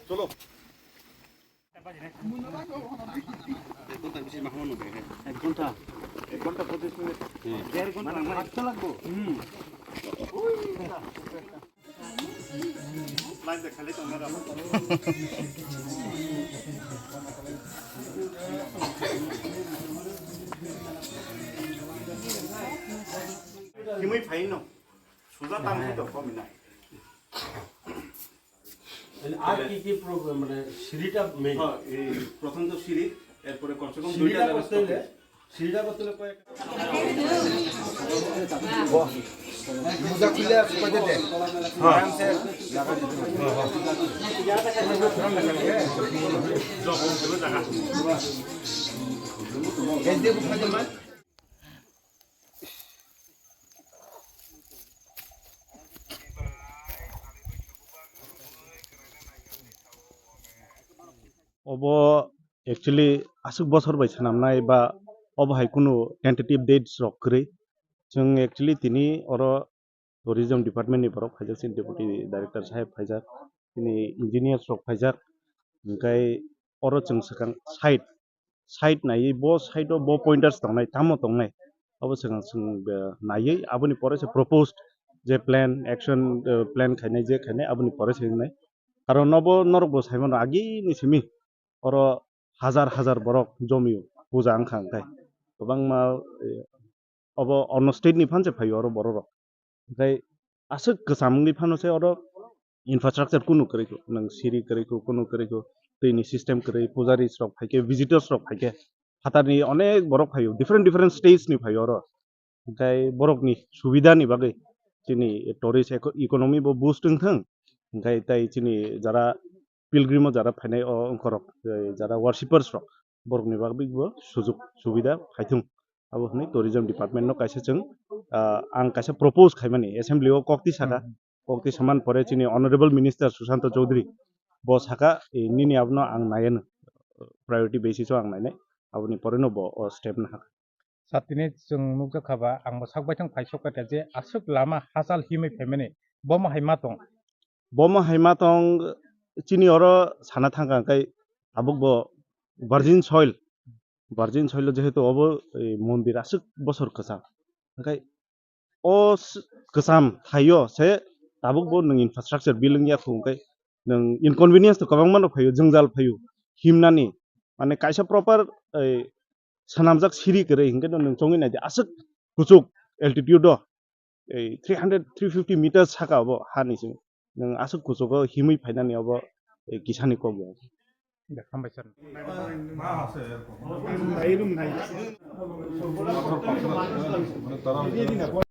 চলো এক ঘন্টা 25 মিনিট 1.5 ঘন্টা আসতে লাগবো লাইভ দেখালে তো আমরা হিমই ফাইনো সুজা তাম তো কমই না আর কি প্রবলেম মানে সিঁড়িটা মেইন হ্যাঁ এই প্রথম তো সিঁড়ি এরপরে কমসে কম সিঁড়িটা দুইটা করতে হলে সিঁড়িটা করতে হলে কয়েক মোজা খুলে কইতে দে আরামসে লাগা দিতে এই যে বুঝাতে মান अब एक्चुअली आसुक बसर बाय सानामनाय बा अब हाय कुनु टेन्टेटिभ डेट्स रखरै जों एक्चुअली तिनि अर टुरिज्म डिपार्टमेन्ट नि बरफ फाइजाक सिन डेपुटी डाइरेक्टर साहेब फाइजाक तिनि इन्जिनियार्स रक फाइजाक ओमफ्राय अर जों सकां साइड नायै ब साइड ब पॉइंटर्स दंनाय तामो दंनाय अब सकां जों नायै आबनि परेसे प्रपोज्ड जे प्लान एक्शन प्लान खायनाय जे खायनाय आबनि परेसे होनाय कारण अब नरक साइमन आगि निसिमि और हाजार बरक जमियो पूजा आंखा ओंखाय गोबां मा अब अन स्टेट नि फानसे फायो और बर रक ओमफ्राय आसो गोसामनि फानसे और इनफ्रास्ट्राक्चर कुनु करेको नों सिरि करेको कुनु करेको दैनि सिस्टेम करे पुजारिस रक फायके विजिटर्स रक फायके हातारनि अनेक बरक फायो डिफरेंट स्टेज नि फायो और ओमफ्राय बरकनि सुबिदानि बागै दिनै टुरिस्ट इकोनॉमी बो बुस्टिं थों ओमफ्राय ताइ दिनै जारा पिलग्रिमो जारा फायनाय अंकरक जारा वर्शिपर्स रक बरकनि बागैबो सुजुग सुबिदा फायथों अब हनै टुरिज्म डिपार्टमेंट नो कायसे जों आं कायसे प्रपोज खायमानि एसेंब्ली ओ कक्ति समान परे चिनि ऑनरेबल मिनिस्टर सुशांत चौधरी बो साका निनि आबनो आं नायनो प्रायोरिटी बेसिस आं नायनाय आबनि परेनो बो स्टेप ना सातिनि जों नुजाखाबा आं साकबायथं फायसकाते जे आसुक लामा हासाल हिमै फेमेने बम हायमा दं चिनि और साना थांगा ओंखाय आबुक बो भार्जिन सॉइल जेहेतु अब मन्दिर आसुक बसर गोसाम ओंखाय अ गोसाम थायो से आबुक बो नों इनफ्रास्ट्राक्चर बिल्डिं याखौ ओंखाय नों इनकनभिनियन्स तो गोबां मानो फायो जोंजाल फायो हिमनानि माने कायसा प्रपार सानामजाक सिरि करे हिंगे नों चंगै नायदे आसुक गुजुक एल्टिट्यूड 350 मिटार्स साका अब हानिसिम नों आसुक गुजुक हिमै फायनानि अब किसानि कम हामबाय सार मा আছে এরকম